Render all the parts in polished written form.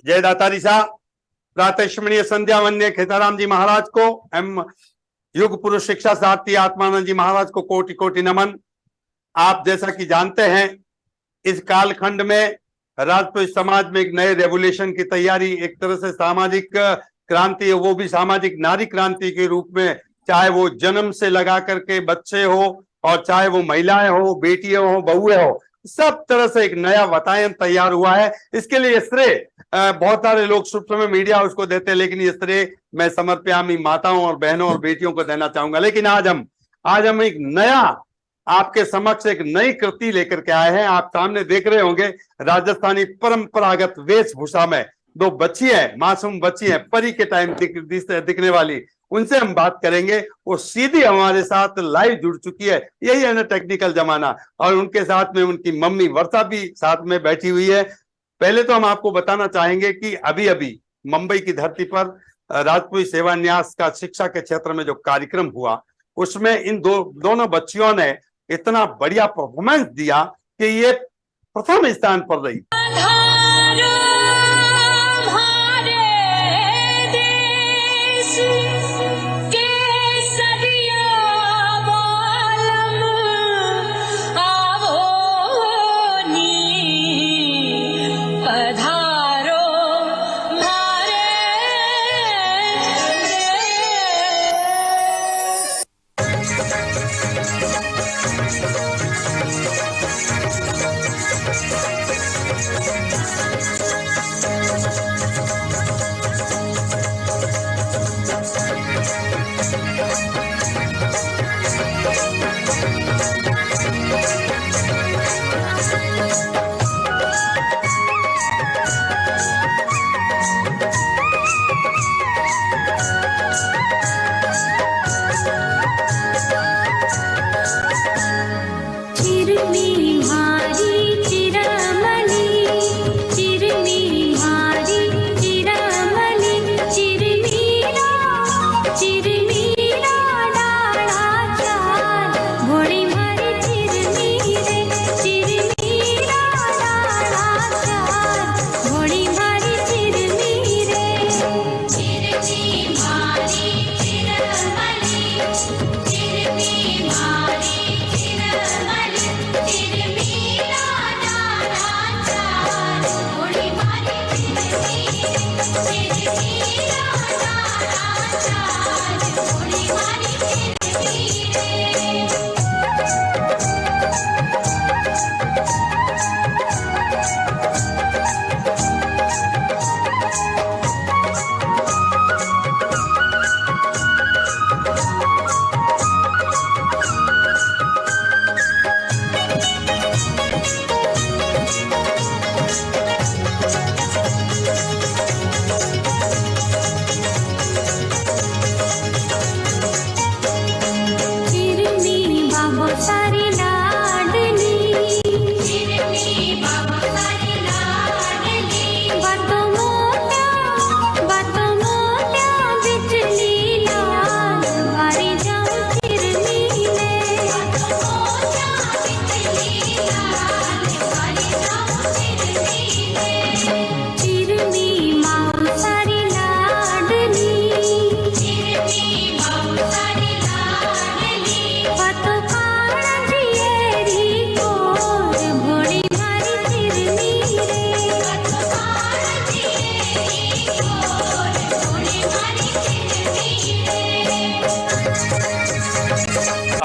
जय दातारी साहब। प्रातःस्मरणीय संध्या वंदे खेताराम जी महाराज को एवं युग पुरुष शिक्षा सारथी आत्मानंद जी महाराज को कोटि कोटि नमन। आप जैसा कि जानते हैं, इस कालखंड में राजपूत समाज में एक नए रेवोल्यूशन की तैयारी, एक तरह से सामाजिक क्रांति है, वो भी सामाजिक नारी क्रांति के रूप में, चाहे वो जन्म से लगा करके बच्चे हो और चाहे वो महिलाएं हो, बेटियां हो, बहुएं हो, सब तरह से एक नया वातावरण तैयार हुआ है। इसके लिए श्रेय बहुत सारे लोग शुभ समय मीडिया उसको देते हैं, लेकिन ये श्रेय मैं समर्पयामी माताओं और बहनों और बेटियों को देना चाहूंगा। लेकिन आज हम एक नया आपके समक्ष एक नई कृति लेकर के आए हैं। आप सामने देख रहे होंगे राजस्थानी परंपरागत वेशभूषा में दो बच्ची है, मासूम बच्ची है, परी के टाइम दिखने वाली, उनसे हम बात करेंगे। वो सीधी हमारे साथ लाइव जुड़ चुकी है, यही है ना टेक्निकल जमाना। और उनके साथ में उनकी मम्मी वर्षा भी साथ में बैठी हुई है। पहले तो हम आपको बताना चाहेंगे कि अभी अभी मुंबई की धरती पर राजपूत सेवा न्यास का शिक्षा के क्षेत्र में जो कार्यक्रम हुआ, उसमें इन दोनों बच्चियों ने इतना बढ़िया परफॉर्मेंस दिया कि ये प्रथम स्थान पर रही।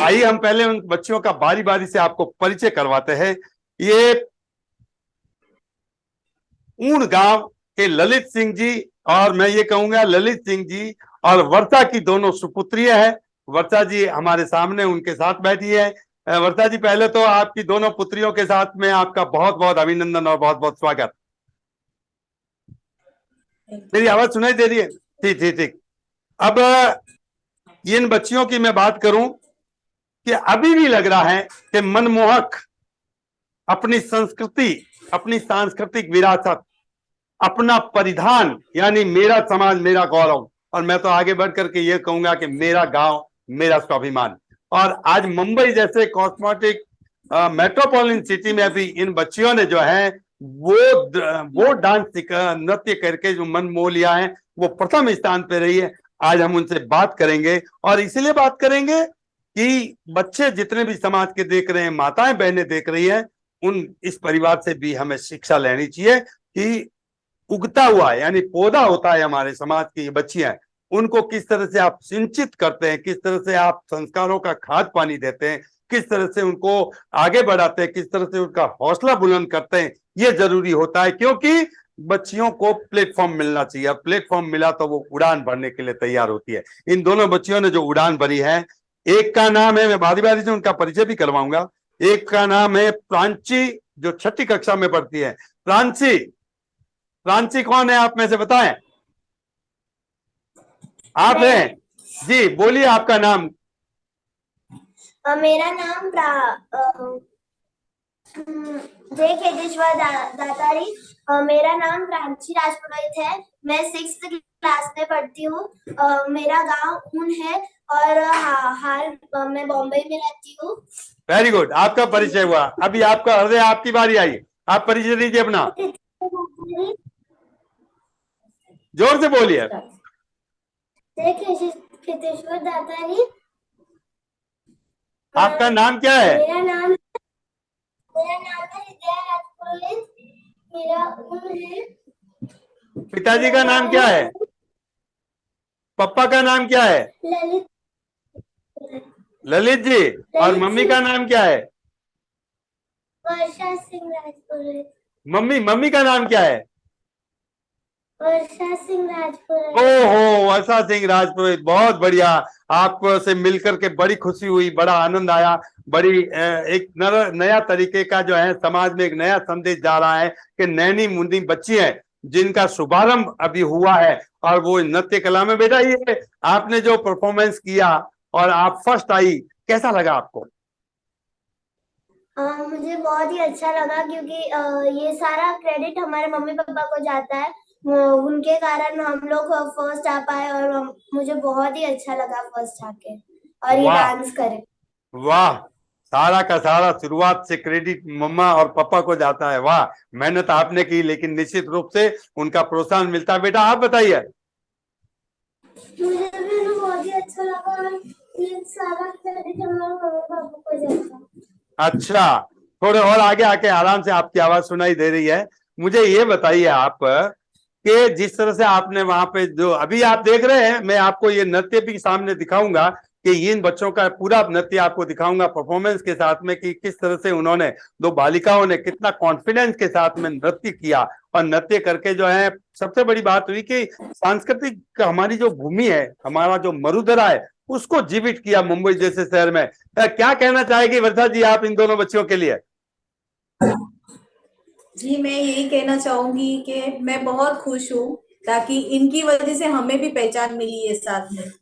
आइए हम पहले उन बच्चियों का बारी बारी से आपको परिचय करवाते हैं। ये ऊन गांव के ललित सिंह जी, और मैं ये कहूंगा ललित सिंह जी और वर्षा की दोनों सुपुत्रियां हैं। वर्षा जी हमारे सामने उनके साथ बैठी है। वर्षा जी, पहले तो आपकी दोनों पुत्रियों के साथ में आपका बहुत बहुत अभिनंदन और बहुत बहुत स्वागत। मेरी आवाज सुनाई दे रही है? ठीक ठीक ठीक। अब इन बच्चियों की मैं बात करूं कि अभी भी लग रहा है कि मनमोहक अपनी संस्कृति, अपनी सांस्कृतिक विरासत, अपना परिधान, यानी मेरा समाज मेरा गौरव, और मैं तो आगे बढ़ करके ये कहूंगा कि मेरा गांव मेरा स्वाभिमान। और आज मुंबई जैसे कॉस्मोटिक मेट्रोपॉलिटन सिटी में भी इन बच्चियों ने जो है वो डांस नृत्य करके जो मन मोह लिया है वो प्रथम स्थान पे रही है। आज हम उनसे बात करेंगे और इसीलिए बात करेंगे कि बच्चे जितने भी समाज के देख रहे हैं, माताएं बहनें देख रही हैं, उन इस परिवार से भी हमें शिक्षा लेनी चाहिए कि उगता हुआ यानी पौधा होता है हमारे समाज की ये बच्चियां, उनको किस तरह से आप सिंचित करते हैं, किस तरह से आप संस्कारों का खाद पानी देते हैं, किस तरह से उनको आगे बढ़ाते हैं, किस तरह से उनका हौसला बुलंद करते हैं, ये जरूरी होता है। क्योंकि बच्चियों को प्लेटफॉर्म मिलना चाहिए, प्लेटफॉर्म मिला तो वो उड़ान भरने के लिए तैयार होती है। इन दोनों बच्चियों ने जो उड़ान भरी है, एक का नाम है, मैं बारी बारी से उनका परिचय भी करवाऊंगा, एक का नाम है प्रांची, जो 6ठी कक्षा में पढ़ती है। प्रांची, प्रांची कौन है आप में से बताएं? आप हैं जी, बोलिए आपका नाम। मेरा नाम जय खेतेश्वर दातारी। मेरा नाम प्रांची राजपुरोहित है। मैं 6th क्लास में पढ़ती हूँ। मेरा गांव ऊन है और हाल मैं बॉम्बे में रहती हूँ। वेरी गुड, आपका परिचय हुआ। अभी आपका हृदय, आपकी बारी आई, आप परिचय दीजिए अपना, जोर से बोलिए। जय खेतेश्वर दातारी। आपका नाम क्या है? मेरा नाम है जय राजपुरोहित। मेरा ऊन है। पिताजी का नाम क्या है? पप्पा का नाम क्या है? ललित। ललित जी। और मम्मी का नाम क्या है? वर्षा सिंह राजपुरोहित। मम्मी का नाम क्या है? वर्षा सिंह राजपुरोहित। ओहो, वर्षा सिंह राजपुरोहित, बहुत बढ़िया। आपसे मिलकर के बड़ी खुशी हुई, बड़ा आनंद आया। बड़ी एक नया तरीके का जो है समाज में एक नया संदेश जा रहा है कि नैनी मुंदी बच्ची है जिनका शुभारंभ अभी हुआ है और वो नृत्य कला में। बेटा, ये आपने जो परफॉर्मेंस किया और आप फर्स्ट आई, कैसा लगा आपको? मुझे बहुत ही अच्छा लगा क्योंकि ये सारा क्रेडिट हमारे मम्मी पापा को जाता है। उनके कारण हम लोग फर्स्ट आ पाए और मुझे बहुत ही अच्छा लगा फर्स्ट आके और ये डांस करे। वाह, सारा का सारा शुरुआत से क्रेडिट मम्मा और पापा को जाता है। वाह, मेहनत आपने की, लेकिन निश्चित रूप से उनका प्रोत्साहन मिलता है। बेटा, आप बताइए। मुझे भी बहुत ही अच्छा लगा और ये सारा क्रेडिट हमारे मम्मी पापा को जाता है। अच्छा, थोड़े और आगे आके आराम से आपकी आवाज सुनाई दे रही है। मुझे ये बताइए आप कि जिस तरह से आपने वहां पे जो अभी आप देख रहे हैं, मैं आपको ये नृत्य भी सामने दिखाऊंगा कि इन बच्चों का पूरा नृत्य आपको दिखाऊंगा परफॉर्मेंस के साथ में कि किस तरह से उन्होंने, दो बालिकाओं ने कितना कॉन्फिडेंस के साथ में नृत्य किया और नृत्य करके जो है सबसे बड़ी बात हुई कि सांस्कृतिक हमारी जो भूमि है, हमारा जो मरुधरा है, उसको जीवित किया मुंबई जैसे शहर में। क्या कहना चाहेगी वर्षा जी आप इन दोनों बच्चियों के लिए? जी, मैं यही कहना चाहूंगी कि मैं बहुत खुश हूँ ताकि इनकी वजह से हमें भी पहचान मिली है साथ में।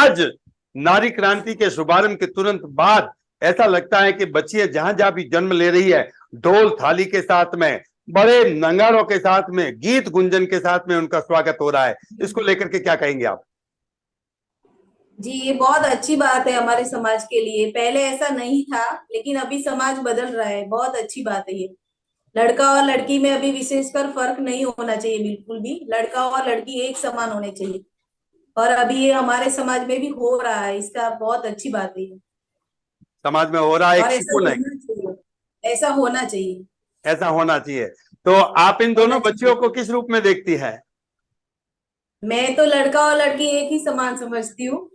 आज नारी क्रांति के शुभारंभ के तुरंत बाद ऐसा लगता है कि बच्चियां जहां जहां भी जन्म ले रही है, ढोल थाली के साथ में, बड़े नगाड़ों के साथ में, गीत गुंजन के साथ में उनका स्वागत हो रहा है। इसको लेकर के क्या कहेंगे आप? जी, ये बहुत अच्छी बात है हमारे समाज के लिए। पहले ऐसा नहीं था, लेकिन अभी समाज बदल रहा है। बहुत अच्छी बात है ये। लड़का और लड़की में अभी विशेषकर फर्क नहीं होना चाहिए, बिल्कुल भी। लड़का और लड़की एक समान होने चाहिए, और अभी ये हमारे समाज में भी हो रहा है। इसका बहुत अच्छी बात है ये। समाज में हो रहा है, एक और ऐसा सुकून है, होना चाहिए, ऐसा होना चाहिए, ऐसा होना चाहिए। तो आप इन होना दोनों बच्चियों को चाहिए। किस रूप में देखती है? मैं तो लड़का और लड़की एक ही समान समझती हूँ,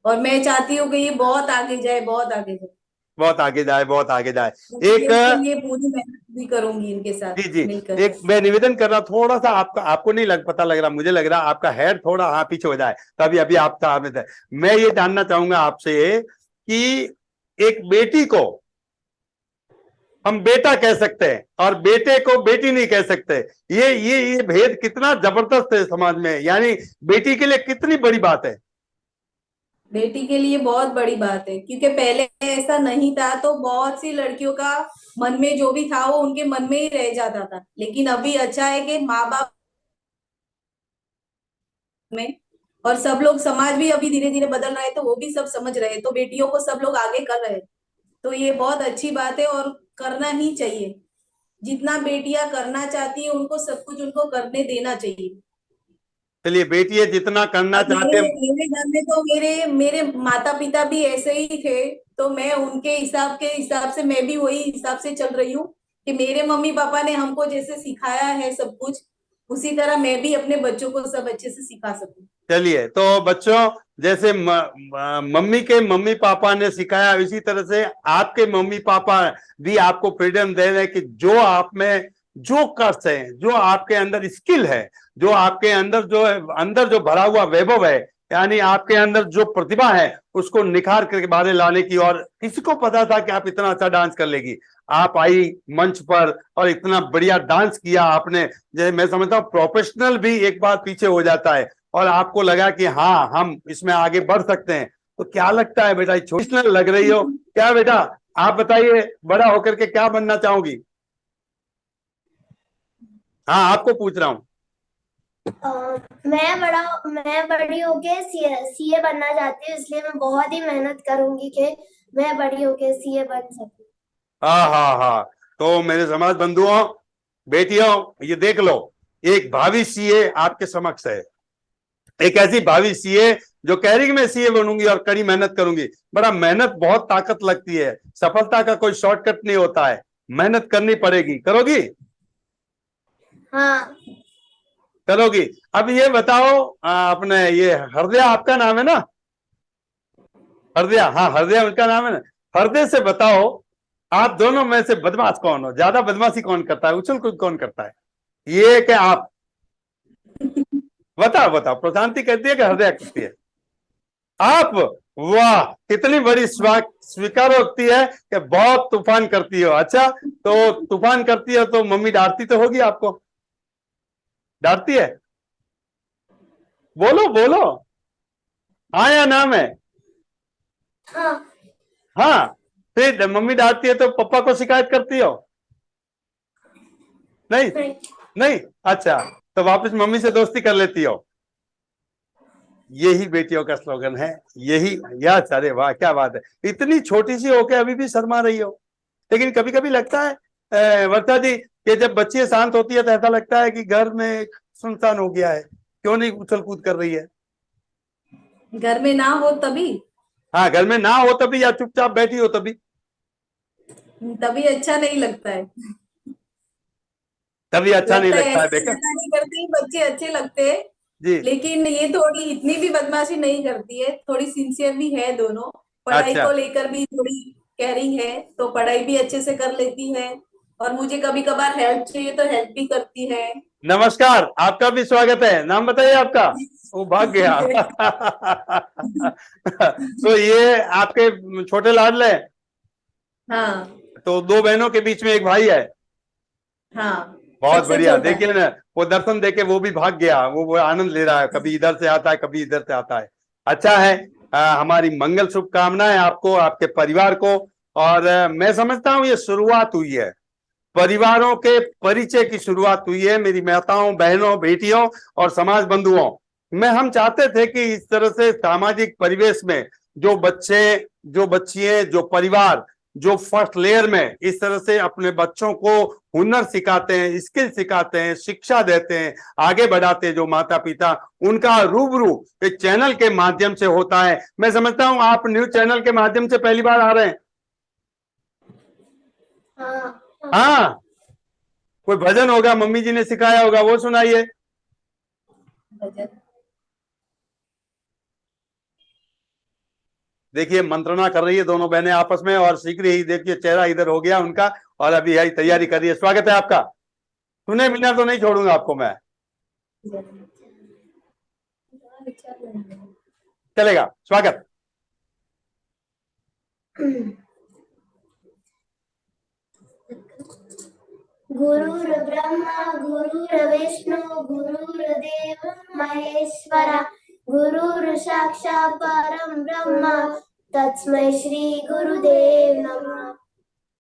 और मैं चाहती हूँ कि ये बहुत आगे जाए, बहुत आगे जाए। बहुत आगे जाए, बहुत आगे जाए। एक इसके लिए पूरी मेहनत भी करूंगी इनके साथ जी जी, मिलकर। एक मैं निवेदन कर रहा, थोड़ा सा आपका, आपको नहीं पता लग रहा, मुझे लग रहा आपका हेड थोड़ा हाँ पीछे हो जाए, तभी अभी आप सामने थे। मैं ये जानना चाहूंगा आपसे कि एक बेटी को हम बेटा कह सकते हैं और बेटे को बेटी नहीं कह सकते, ये भेद कितना जबरदस्त है समाज में, यानी बेटी के लिए कितनी बड़ी बात है। बेटी के लिए बहुत बड़ी बात है, क्योंकि पहले ऐसा नहीं था, तो बहुत सी लड़कियों का मन में जो भी था वो उनके मन में ही रह जाता था। लेकिन अभी अच्छा है कि माँ बाप में, और सब लोग, समाज भी अभी धीरे धीरे बदल रहा है, तो वो भी सब समझ रहे हैं, तो बेटियों को सब लोग आगे कर रहे हैं। तो ये बहुत अच्छी बात है, और करना ही चाहिए। जितना बेटियां करना चाहती है, उनको सब कुछ उनको करने देना चाहिए। चलिए, बेटियां जितना करना और चाहते मेरे हैं। मेरे घर में तो मेरे मेरे माता पिता भी ऐसे ही थे, तो मैं उनके हिसाब से मैं भी वही हिसाब से चल रही हूँ, कि मेरे मम्मी पापा ने हमको जैसे सिखाया है सब कुछ, उसी तरह मैं भी अपने बच्चों को सब अच्छे से सिखा सकूं। चलिए, तो बच्चों, जैसे मम्मी के मम्मी पापा ने सिखाया, इसी तरह से आपके मम्मी पापा भी आपको फ्रीडम दे रहे हैं कि जो आप में जो कष्ट है, जो आपके अंदर स्किल है, जो आपके अंदर जो भरा हुआ वैभव है, यानी आपके अंदर जो प्रतिभा है, उसको निखार करके बाहर लाने की। और किसी को पता था कि आप इतना अच्छा डांस कर लेगी? आप आई मंच पर और इतना बढ़िया डांस किया आपने। जैसे मैं समझता हूँ प्रोफेशनल भी एक बार पीछे हो जाता है, और आपको लगा कि हाँ, हम इसमें आगे बढ़ सकते हैं। तो क्या लगता है बेटा, छोटी लग रही हो क्या बेटा? आप बताइए, बड़ा होकर के क्या बनना चाहोगी? हाँ, आपको पूछ रहा हूँ। मैं बड़ी होके सीए बनना चाहती हूँ, इसलिए मैं बहुत ही मेहनत करूंगी कि मैं बड़ी होके सीए बन सकूं। हाँ हाँ हाँ, तो मेरे समाज बंधुओं, बेटियों, ये देख लो, एक भावी सीए आपके समक्ष है। एक ऐसी भावी सीए जो कह रही कि मैं सीए बनूंगी और कड़ी मेहनत करूंगी। बड़ा मेहनत, बहुत ताकत लगती है, सफलता का कोई शॉर्टकट नहीं होता है, मेहनत करनी पड़ेगी। करोगी? हाँ। करोगी। अब ये बताओ, अपने ये हृदय आपका नाम है ना? हृदय, हाँ हृदय उनका नाम है ना। हृदय से बताओ, आप दोनों में से बदमाश कौन हो? ज्यादा बदमाशी कौन करता है, उछल कूद कौन करता है? ये कि आप? बताओ बताओ, प्रशांति कहती है कि हृदय कहती है? आप? वाह, कितनी बड़ी स्वीकारोक्ति है कि बहुत तूफान करती हो। अच्छा, तो तूफान करती हो तो मम्मी डांटती तो होगी आपको? डांटती है? बोलो बोलो, हाँ या नाम है? हाँ। हाँ। फिर मम्मी डांटती है तो पापा को शिकायत करती हो? नहीं? नहीं। नहीं? अच्छा, तो वापस मम्मी से दोस्ती कर लेती हो? यही बेटियों का स्लोगन है, यही। या अरे वाह, क्या बात है, इतनी छोटी सी होके अभी भी शर्मा रही हो। लेकिन कभी कभी लगता है वर्षा जी, कि जब बच्ची शांत होती है तो ऐसा लगता है कि घर में सुनसान हो गया है, क्यों नहीं उछल कूद कर रही है? घर में ना हो तभी, हाँ, घर में ना हो तभी, या चुपचाप बैठी हो तभी? तभी अच्छा नहीं लगता है। तभी अच्छा नहीं लगता है लगता है, ऐसे देखा? शैतानी करते ही बच्चे अच्छे लगते हैं। जी। लेकिन ये थोड़ी इतनी भी बदमाशी नहीं करती है, थोड़ी सिंसियर भी है दोनों। पढ़ाई अच्छा, को लेकर भी थोड़ी केयरिंग है, तो पढ़ाई भी अच्छे से कर लेती है, और मुझे कभी कभार हेल्प चाहिए तो हेल्प भी करती है। नमस्कार, आपका भी स्वागत है। नाम बताइए आपका। वो भाग गया। तो ये आपके छोटे लाडले हैं? हाँ। तो दो बहनों के बीच में एक भाई है? हाँ, बहुत सबसे बढ़िया, छोटा है। देखिए ना, वो दर्शन देके वो भी भाग गया, वो आनंद ले रहा है, कभी इधर से आता है, कभी इधर से आता है। अच्छा है। हमारी मंगल शुभकामनाएं आपको, आपके परिवार को। और मैं समझता हूं ये शुरुआत हुई है, परिवारों के परिचय की शुरुआत हुई है मेरी माताओं, बहनों, बेटियों और समाज बंधुओं में। हम चाहते थे कि इस तरह से सामाजिक परिवेश में जो बच्चे, जो बच्चियां, जो परिवार जो फर्स्ट लेयर में इस तरह से अपने बच्चों को हुनर सिखाते हैं, स्किल सिखाते हैं, शिक्षा देते हैं, आगे बढ़ाते हैं, जो माता पिता, उनका रूबरू एक चैनल के माध्यम से होता है। मैं समझता हूं आप न्यूज चैनल के माध्यम से पहली बार आ रहे हैं। हाँ, कोई भजन होगा, मम्मी जी ने सिखाया होगा, वो सुनाइए। भजन। देखिए मंत्रणा कर रही है दोनों बहनें आपस में, और शीघ्र ही देखिए चेहरा इधर हो गया उनका, और अभी यही तैयारी कर रही है। स्वागत है आपका। सुने बिना तो नहीं छोड़ूंगा आपको मैं। चलेगा, स्वागत। गुरुर्ब्रह्मा गुरुर्विष्णु गुरुर्देव महेश्वरा गुरुर्साक्षात् परं ब्रह्म तस्मै श्री गुरुदेव नमः।